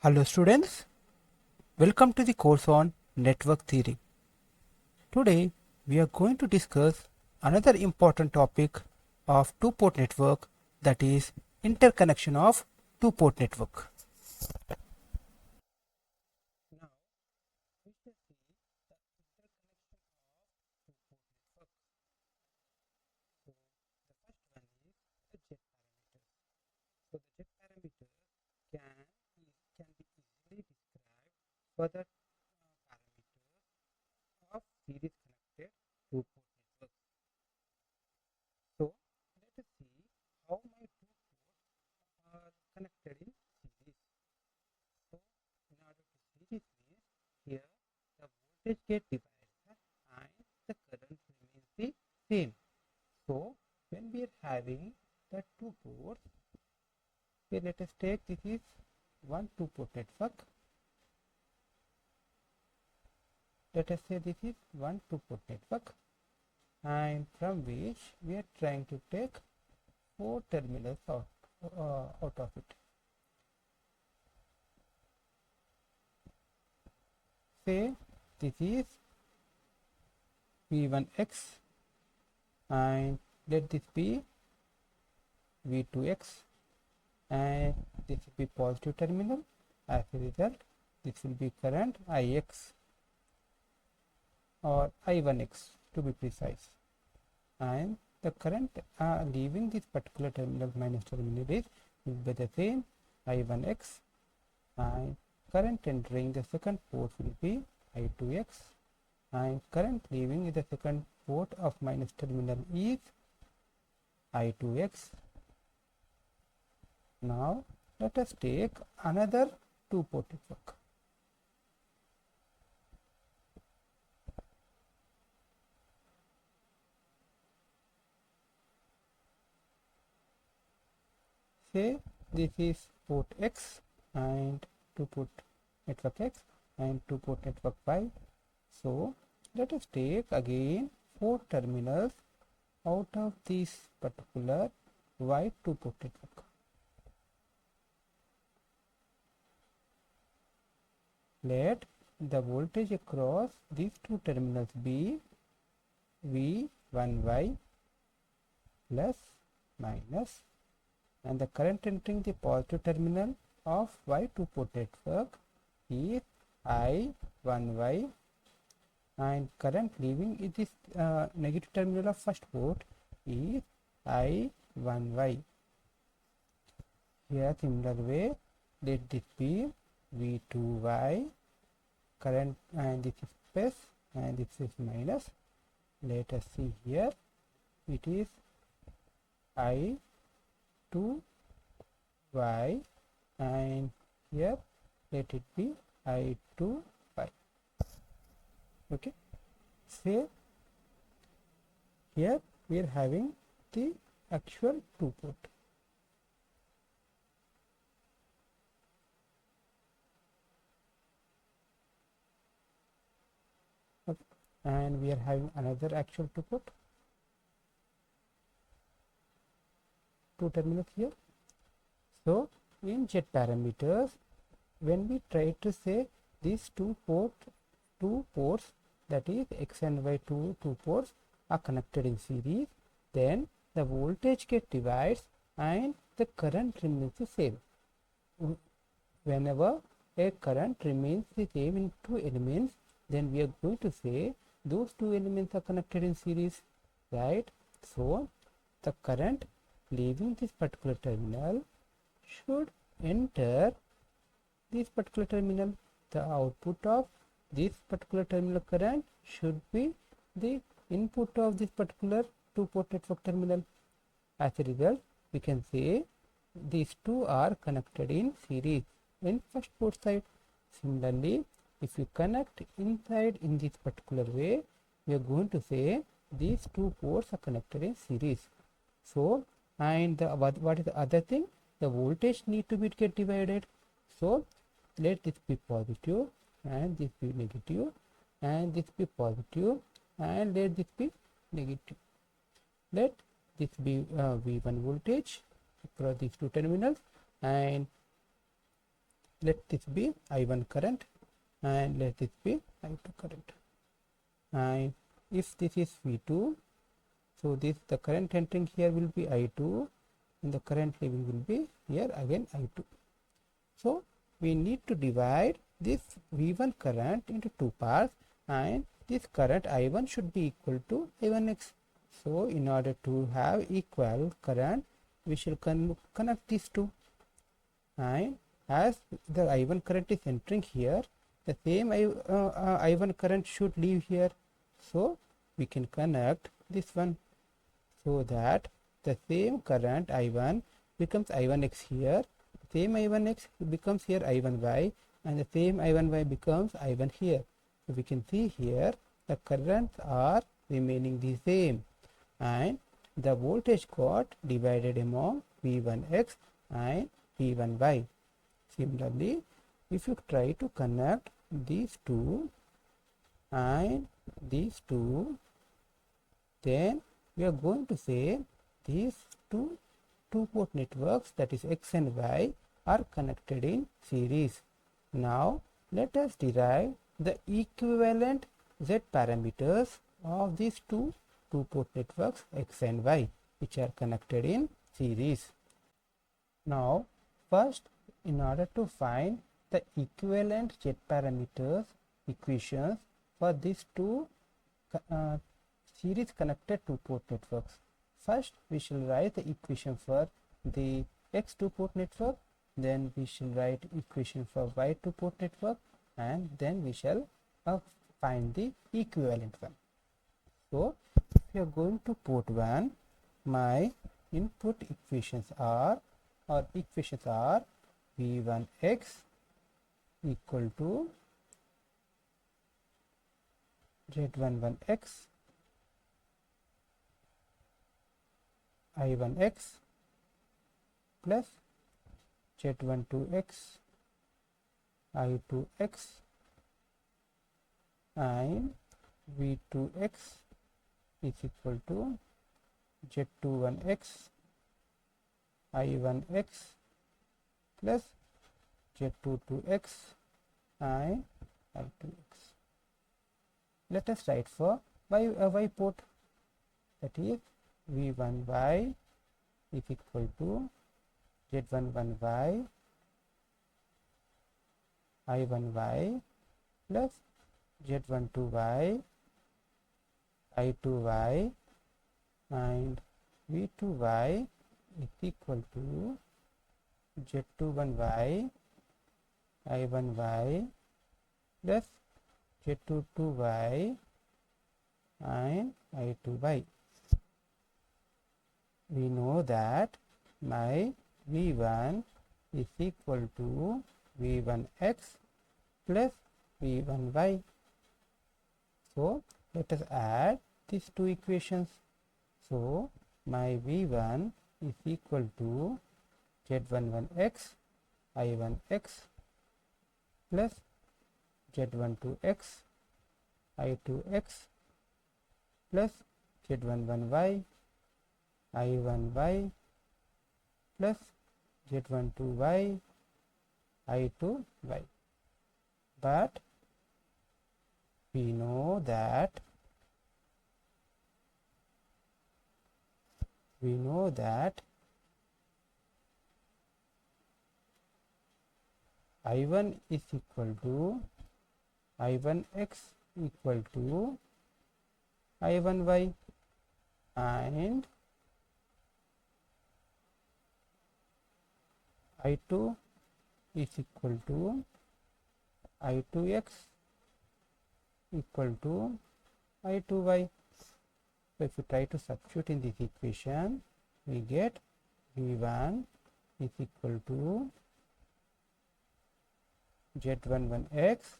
Hello students, welcome to the course on network theory. Today we are going to discuss another important topic of two-port network, that is interconnection of two-port network. Now we shall see the interconnection of two-port network. So the first one is the jet parameter. So the jet parameter can be easily described for the parameters of series connected two-port network. So let us see how my two ports are connected in series. So in order to see this means here the voltage get divided and the current remains the same. So when we are having the two ports, here let us take this is one two-port network. Let us say this is one two-port network, and from which we are trying to take four terminals out of it. Say this is V1x and let this be V2x, and this will be positive terminal. As a result, this will be current Ix or I1x to be precise, and the current leaving this particular terminal minus terminal will be the same I1x, and current entering the second port will be I2x, and current leaving the second port of minus terminal is I2x. Now let us take another two-port network. Say this is port X and two-port network X and two-port network Y. So let us take again four terminals out of this particular Y two-port network. Let the voltage across these two terminals be V1Y plus minus, and the current entering the positive terminal of Y two-port network is I1Y, and current leaving it is negative terminal of first port is I1Y. Here similar way, let this be V2Y, current, and this is plus and this is minus. Let us see here, it is I2Y, and here let it be I2Y. Okay, say here we are having the actual two port. Okay. And we are having another actual two port, two terminals here. So in jet parameters, when we try to say these two ports, that is X and Y two ports are connected in series, then the voltage get divides and the current remains the same. Whenever a current remains the same in two elements, then we are going to say those two elements are connected in series, right? So the current leaving this particular terminal should enter this particular terminal. The output of this particular terminal current should be the input of this particular two-port network terminal. As a result, we can say these two are connected in series in first port side. Similarly, if you connect inside in this particular way, we are going to say these two ports are connected in series. So, and what is the other thing? The voltage need to be get divided. So let this be positive and this be negative, and this be positive and let this be negative. Let this be V1 voltage across these two terminals, and let this be I1 current and let this be I2 current. And if this is V2, so this the current entering here will be I2 and the current leaving will be here again I2. So we need to divide this V1 current into two parts, and this current I1 should be equal to I1x. So in order to have equal current, we shall connect these two, and as the I1 current is entering here, the same I1 current should leave here. So we can connect this one, so that the same current I1 becomes I1x here, same I1x becomes here I1y, and the same I1y becomes I1 here. So we can see here the currents are remaining the same, and the voltage got divided among V1x and V1y. Similarly, if you try to connect these two and these two, then we are going to say these two-port networks, that is X and Y, are connected in series. Now let us derive the equivalent Z parameters of these two-port networks X and Y, which are connected in series. Now first, in order to find the equivalent Z parameters equations for these two series connected two-port networks, first we shall write the equation for the X two-port network, then we shall write equation for Y two-port network, and then we shall find the equivalent one. So if you are going to port 1, my input equations are V1x equal to Z11x, I1x plus Z12x, I2x, and V2x is equal to Z21x, I1x plus Z22x and I2x. Let us write for Y port, that is V1y is equal to Z11y, I1y plus Z12y, I2y, and V2y is equal to Z21y, I1y plus Z22y and I2y. We know that my V1 is equal to V1x plus V1y. So let us add these two equations. So my V1 is equal to Z11x, I1x plus Z12x, I2x plus Z11y, I1y plus Z12y, I2y. But we know that I1 is equal to I1x equal to I1y, and I2 is equal to I2x equal to I2y. So if you try to substitute in this equation, we get V1 is equal to Z11x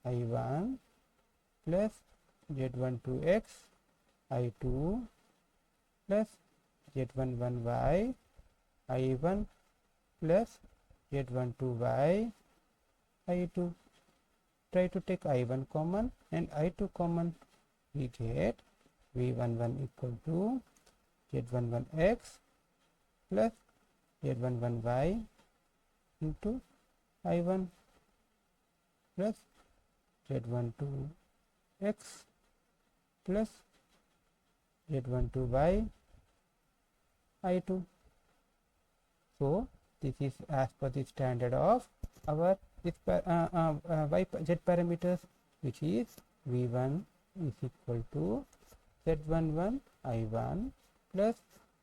I1 plus Z12x I2 plus Z11y I1 plus Z12y I2. Try to take I1 common and I2 common. We get V11 equal to Z11x plus Z11y into I1 plus Z12x plus Z12y I2. So this is as per the standard of our z parameters, which is V1 is equal to Z11 I1 plus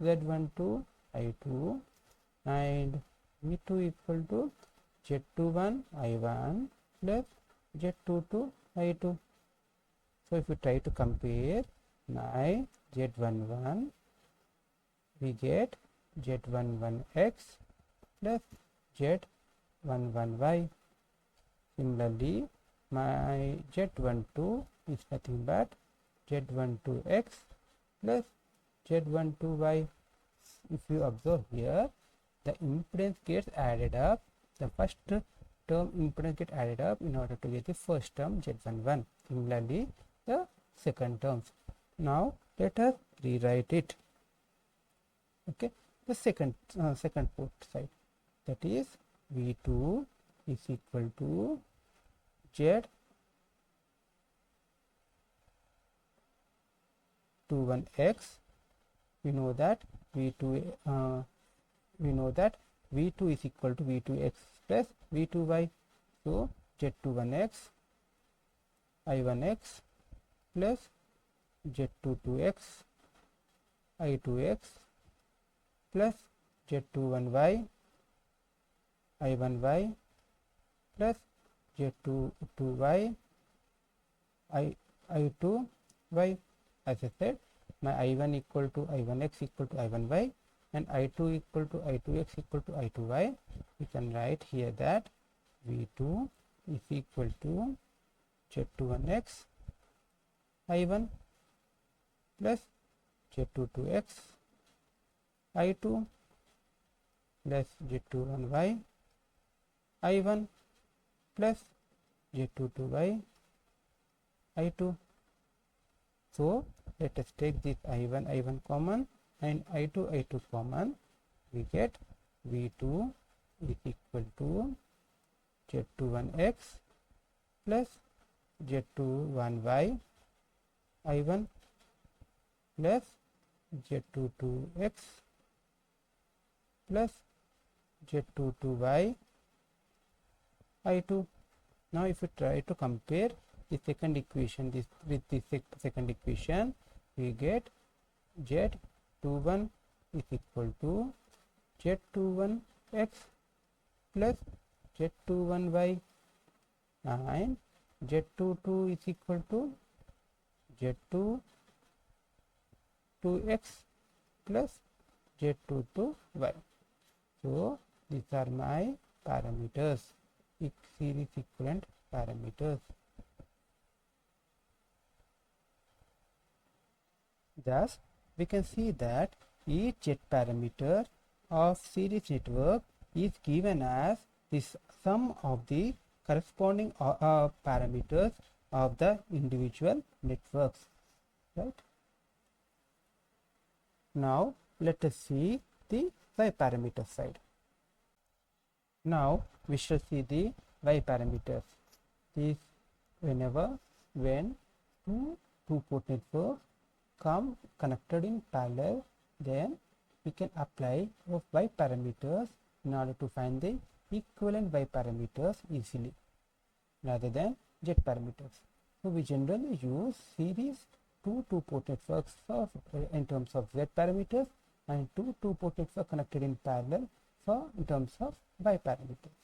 Z12 I2 and V2 equal to Z21 I1 plus Z22 I2. So if you try to compare my Z11, we get Z11x plus Z11y. Similarly, my Z12 is nothing but Z12x plus Z12y. If you observe here, the impedance gets added up. The first term impedance gets added up in order to get the first term Z11. Similarly, the second terms. Now let us rewrite it. Okay, the second port side, that is V2 is equal to Z21x. We know that V2 is equal to V2x plus V2y. So Z21x I1x plus Z22x I2x plus Z21y I1y plus Z22y I2y. As I said, my I1 equal to I1x equal to I1y and I2 equal to I2x equal to I2y. We can write here that V2 is equal to Z21x I1 plus Z22x I2 plus Z21y I1 plus Z22y I2. So let us take this I1 common and I2 common. We get V2 is equal to Z21x plus Z21y I1 plus Z22x plus Z22y I2. Now if you try to compare the second equation with the second equation, we get Z21 is equal to Z21x plus Z21y and Z22 is equal to Z22x plus Z22y. So these are my parameters, series equivalent parameters. Thus, we can see that each Z parameter of series network is given as the sum of the corresponding parameters of the individual networks, right? Now let us see the Y parameter side. Now we shall see the Y parameters. This when two-port networks come connected in parallel, then we can apply of Y parameters in order to find the equivalent Y parameters easily rather than Z parameters. So we generally use series two-port networks in terms of Z parameters and two-port network connected in parallel in terms of Y parameters,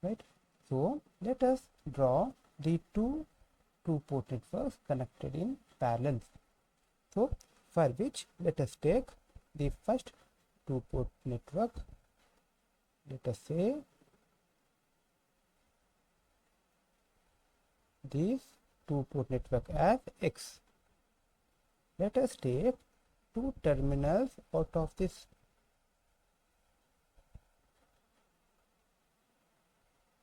right? So let us draw the two-port networks connected in parallel. So for which let us take the first two-port network. Let us say this two-port network as X. Let us take two terminals out of this.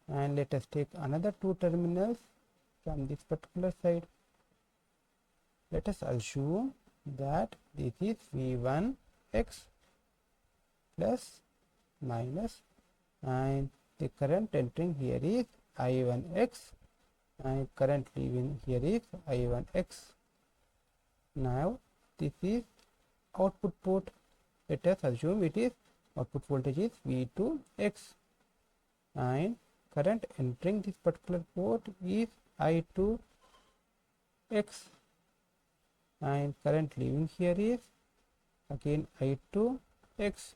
And let us take another two terminals from this particular side. Let us assume that this is V1x plus minus and the current entering here is I1x and current leaving here is I1x. Now this is output port. Let us assume it is output voltage is V2x and current entering this particular port is I2x and current leaving here is again I2x,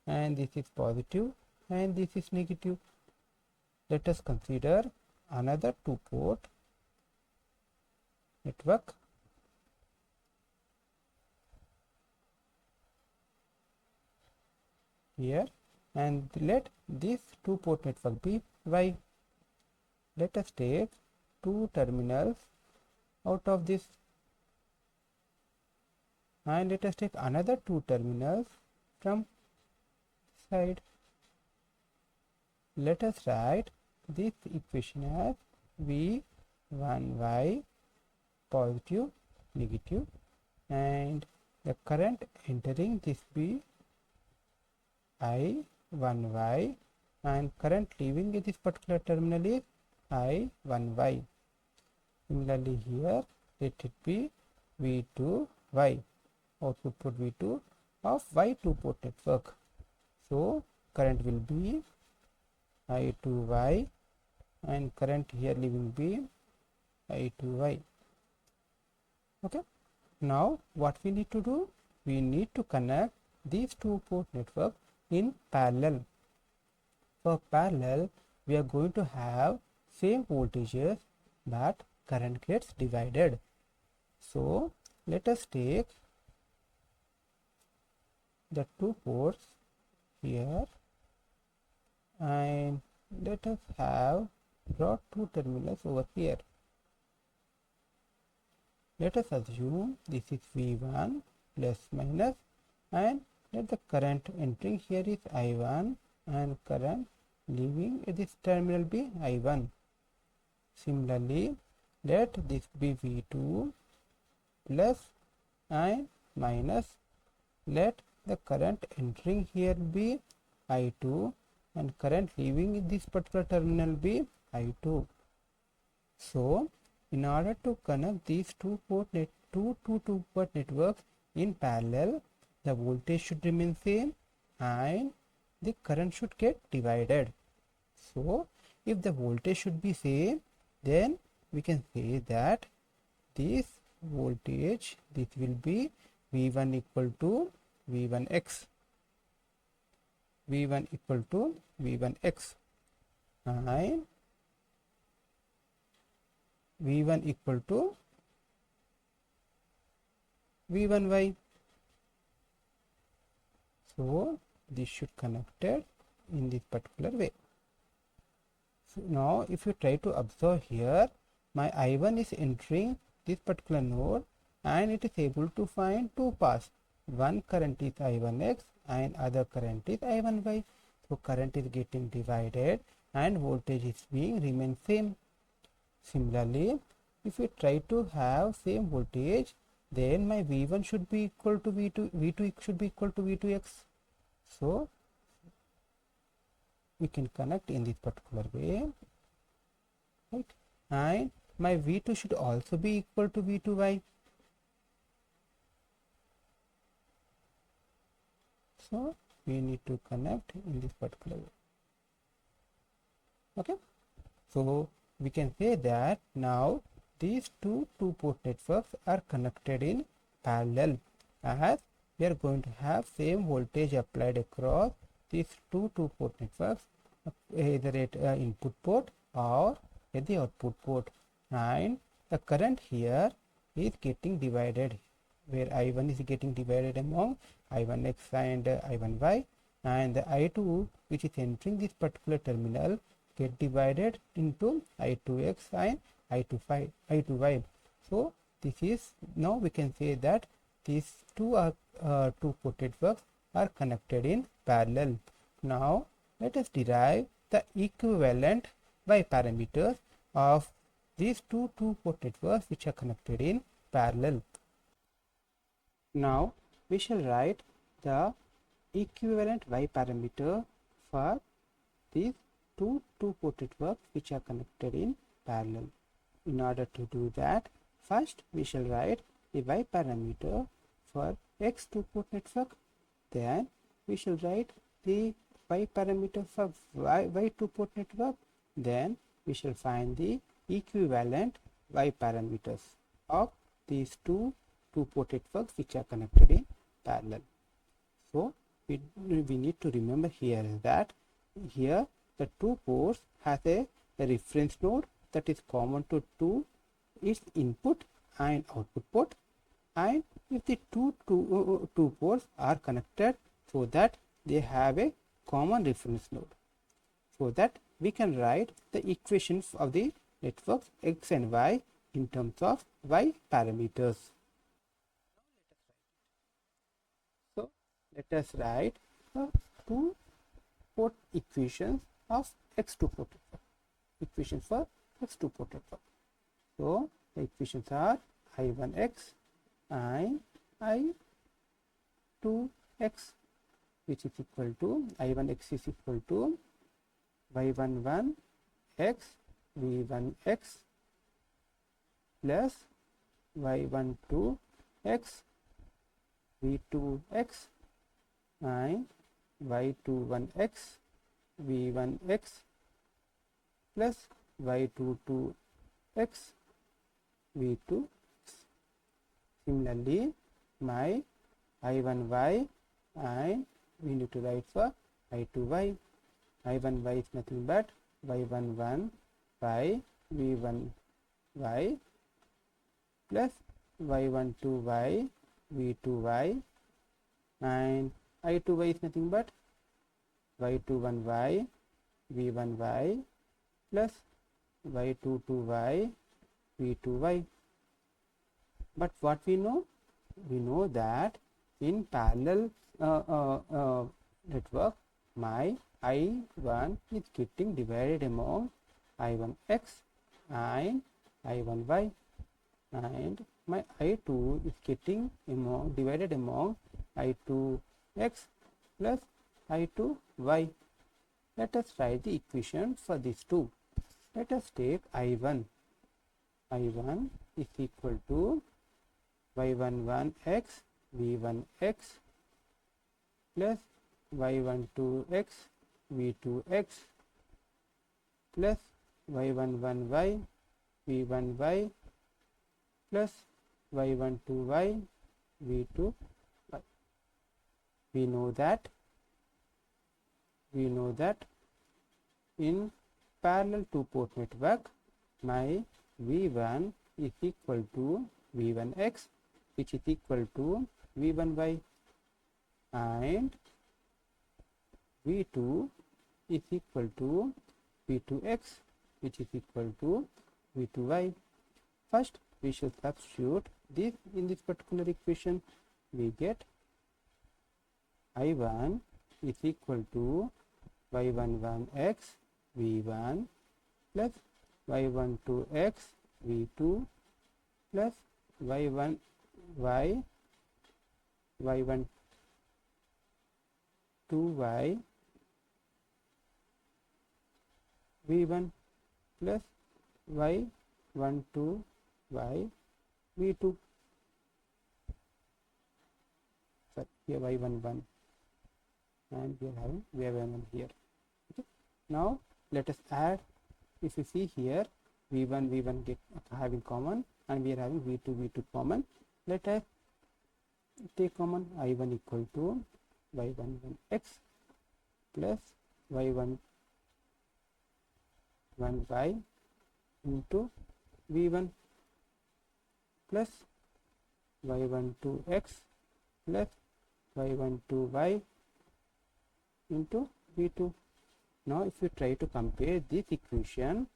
and this is positive and this is negative. Let us consider another two port network. Here, and let this two port network be Y. Let us take two terminals out of this and let us take another two terminals from side. Let us write this equation as V1Y positive, negative, and the current entering this be I1Y and current leaving this particular terminal is I1Y. Similarly here let it be V2Y, output port V2 of Y2 port network. So current will be I2Y and current here leaving be I2Y. Okay. Now what we need to do? We need to connect these two port networks in parallel. For parallel, we are going to have same voltages, but current gets divided. So let us take the two ports here and let us have brought two terminals over here. Let us assume this is V1 plus minus, and let the current entering here is I1 and current leaving this terminal be I1. Similarly, let this be V2 plus and minus. Let the current entering here be I2 and current leaving this particular terminal be I2. So in order to connect these two port networks in parallel, the voltage should remain same and the current should get divided. So if the voltage should be same, then we can say that this voltage, this will be V1 equal to V1x, V1 equal to V1x, and V1 equal to V1y. So this should connected in this particular way. So now if you try to observe here, my I1 is entering this particular node and it is able to find two paths. One current is I1x and other current is I1y. So current is getting divided and voltage is being remain same. Similarly, if we try to have same voltage, then my V1 should be equal to V2, V2 should be equal to V2x. So we can connect in this particular way, right? And my V2 should also be equal to V2y. So we need to connect in this particular way. Okay. So we can say that now these two port networks are connected in parallel, as we are going to have same voltage applied across these two port networks, either at input port or at the output port, and the current here is getting divided, where I1 is getting divided among I1x and I1y, and the I2 which is entering this particular terminal get divided into I2x and I2y. So this is, now we can say that these two port networks are connected in parallel. Now let us derive the equivalent Y parameters of these two port networks which are connected in parallel. Now we shall write the equivalent Y parameter for these two two-port networks which are connected in parallel. In order to do that, first we shall write the y parameter for x two-port network. Then we shall write the y parameter for y two-port network. Then we shall find the equivalent y parameters of these two two-port networks which are connected in parallel. So we need to remember here that here the two ports has a reference node that is common to its input and output port, and if the two ports are connected so that they have a common reference node, so that we can write the equations of the networks x and y in terms of y parameters. So let us write the two port equations of x2 port network. Equations for x2 port network. So the equations are I1x and I2x, which is equal to I1x is equal to y11x v1x plus y12x v2x and y21x v1x plus y22x v2. Similarly, my I1y and we need to write for I2y. I1y is nothing but y11 by v1y plus y12y v2y, and I2y is nothing but y21y v1y plus y22y v2y. But what we know? We know that in parallel network, my I1 is getting divided among I1x and I1y, and my I2 is getting divided among I2x plus I2y. Let us write the equation for these two. Let us take I1. I1 is equal to y11x v1x plus y12x v2x plus y11y v1y plus y12y v2y. We know that in parallel two port network, my v1 is equal to v1x, which is equal to v1y, and v2 is equal to v2x, which is equal to v2y. First we should substitute this in this particular equation. We get I1 is equal to y11x v1 plus y12x v2 plus y12y v1 plus y12y v2. Sorry, here y11 and we are having y11 here. Okay. Now let us add. If you see here, v1 get having common, and we are having v2 common. Let us take common. I1 equal to y11x plus y11y into v1 plus y12x plus y12y into v2. Now if you try to compare this equation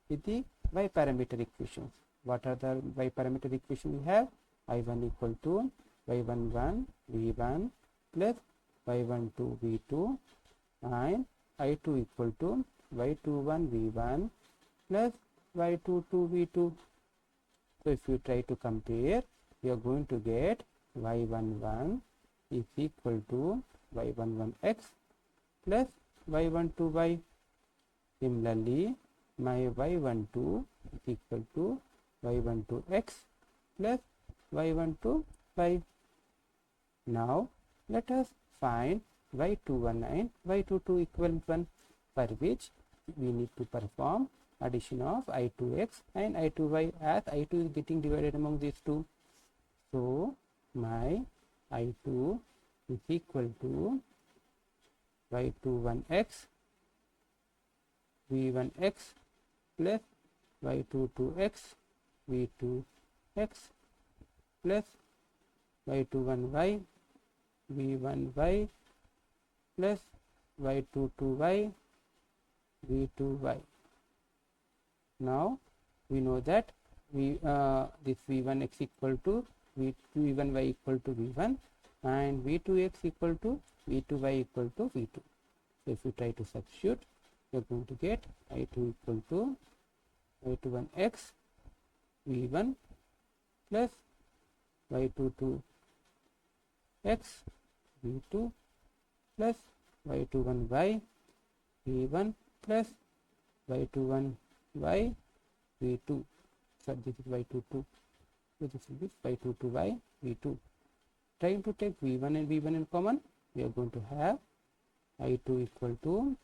with the y parameter equations, what are the y parameter equations we have? I1 equal to y11 v1 plus y12 v2 and I2 equal to y21 v1 plus y22 v2. So if you try to compare, you are going to get y11 is equal to y11x plus y12y Similarly, my y12 is equal to y12x plus y12y. Now let us find y21 and y22 equivalent 1, for which we need to perform addition of i2x and i2y, as i2 is getting divided among these two. So my i2 is equal to y21x v1x plus y22x v2x plus y21y v1y plus y22y v2y. Now we know that this v1x equal to v1y equal to v1 and v2x equal to v2y equal to v2. So if you try to substitute, you are going to get i2 equal to y21x v1 plus y22x v2 plus y21y v1 plus y21y v2. So this is y22, so this will be y22y v2. Trying to take v1 and v1 in common, we are going to have i2 equal to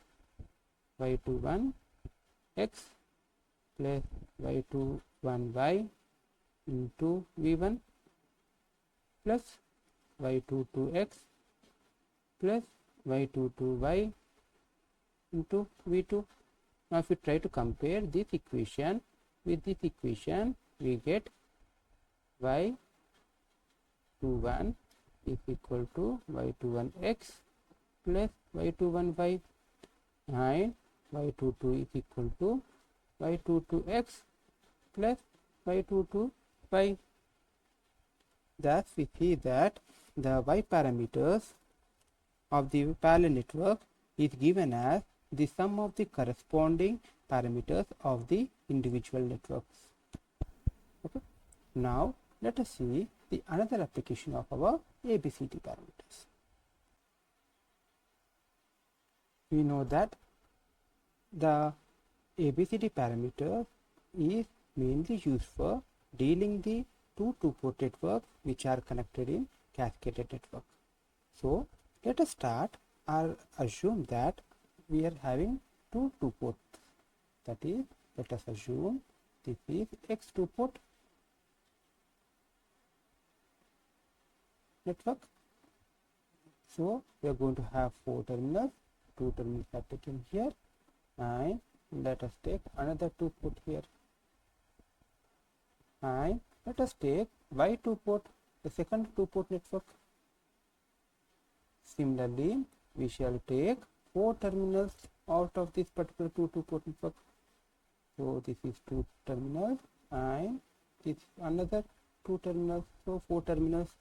y21 x plus y21y into v1 plus y22x plus y22y into v2. Now if we try to compare this equation with this equation, we get y21 is equal to y21x plus y21y and y22 is equal to y22x plus y22y. Thus we see that the y parameters of the parallel network is given as the sum of the corresponding parameters of the individual networks. Okay. Now let us see the another application of our ABCD parameters. We know that the ABCD parameter is mainly used for dealing the two-port networks which are connected in cascaded network. So let us start or assume that we are having two ports. That is, let us assume this is x2 port network. So we are going to have 4 terminals. 2 terminals are taken here, and let us take another 2 port here, and let us take y2 port, the second 2 port network. Similarly, we shall take 4 terminals out of this particular 2 port network. So this is 2 terminals and this another 2 terminals, so 4 terminals.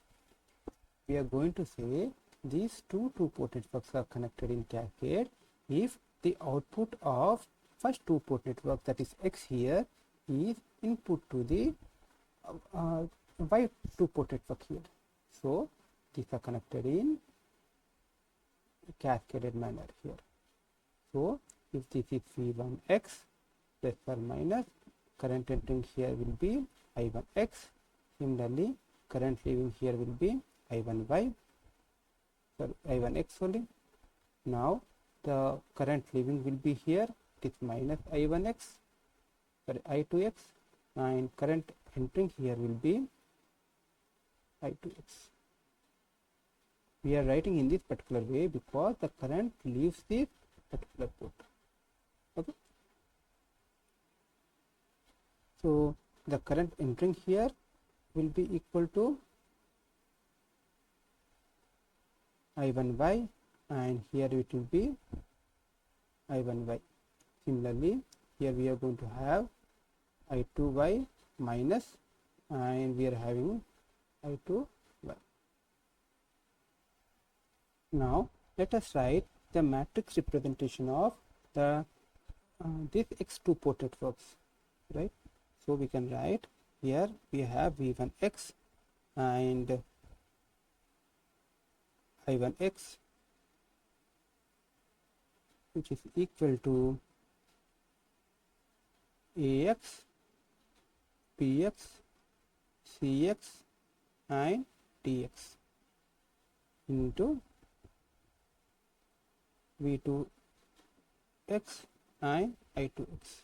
We are going to say these two port networks are connected in cascade if the output of first 2 port network, that is x here, is input to the y2 port network here. So these are connected in cascaded manner here. So if this is v1x plus or minus, current entering here will be i1x. Similarly, current leaving here will be i1y, sorry, i1x only. Now the current leaving will be here, it is minus i1x, sorry, i2x, and current entering here will be i2x. We are writing in this particular way because the current leaves this particular port. Okay. So the current entering here will be equal to i1y, and here it will be i1y. Similarly, here we are going to have i2y minus, and we are having i2y. Now let us write the matrix representation of the this x2 port networks, right? So we can write here we have v1x and i1x, which is equal to AX, BX, CX and DX into V2X and I2X.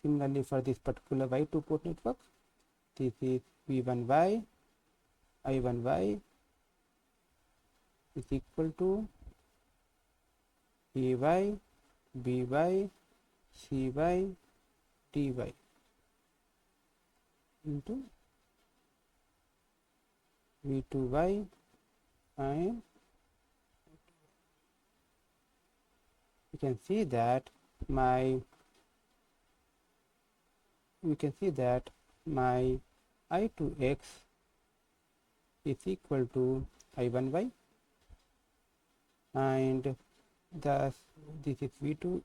Similarly, for this particular Y2 port network, this is V1Y, I1Y is equal to AY, BY, CY, DY into V2Y and you can see that my I2X is equal to I1Y and thus this is V2X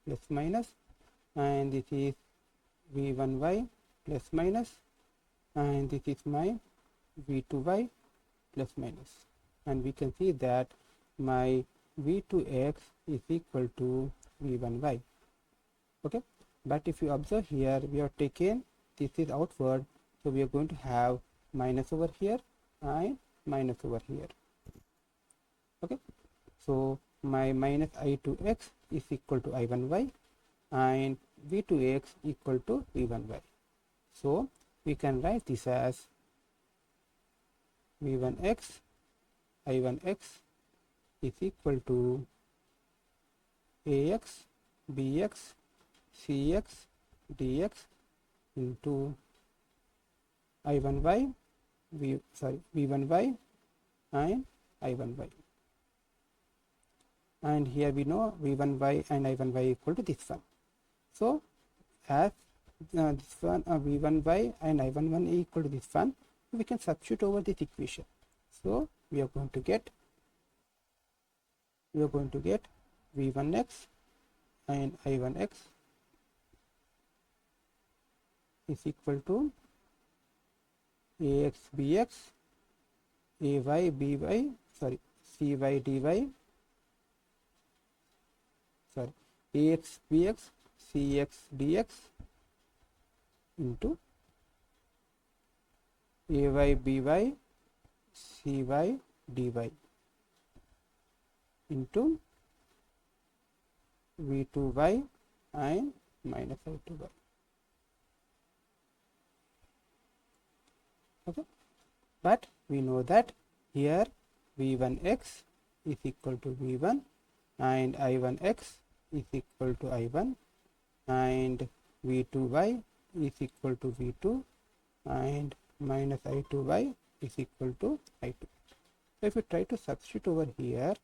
plus minus and this is V1Y plus minus and this is my V2Y plus minus, and we can see that my V2X is equal to V1Y. Okay, but if you observe here, we have taken this is outward, so we are going to have minus over here and minus over here. Okay, so my minus I2X is equal to I1Y and V2X equal to V1Y. So we can write this as V1X I1X is equal to AX, BX, CX, DX into I1Y, V1Y and I1Y. And here we know V1Y and I1Y equal to this one. So as this one V1Y and I1Y equal to this one, we can substitute over this equation. So we are going to get V1X and I1X is equal to AX BX, AY BY, CY DY, AX BX, CX DX into AY BY, CY DY into V2Y and minus I2Y. Okay, but we know that here V1X is equal to V1 and I1X is equal to I1 and V2Y is equal to V2 and minus I2Y is equal to I2. So if we try to substitute over here,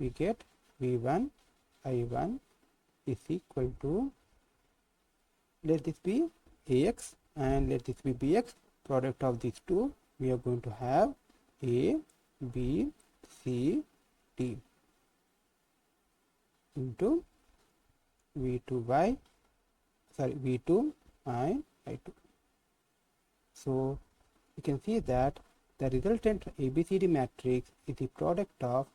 we get V1 I1 is equal to, let this be AX and let this be BX, product of these two, we are going to have A, B, C, D into V2 and I2. So you can see that the resultant ABCD matrix is the product of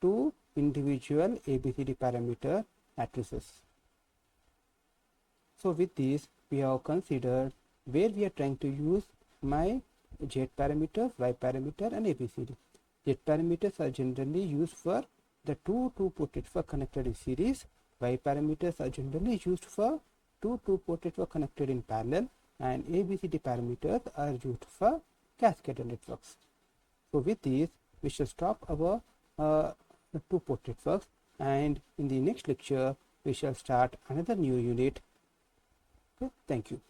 two individual ABCD parameter matrices. So with this, we have considered where we are trying to use my Z parameters, Y parameter and ABCD. Z parameters are generally used for the two port network connected in series. Y parameters are generally used for two port network connected in parallel, and ABCD parameters are used for cascaded networks. So with this, we shall stop our two port networks, and in the next lecture we shall start another new unit. Okay, thank you.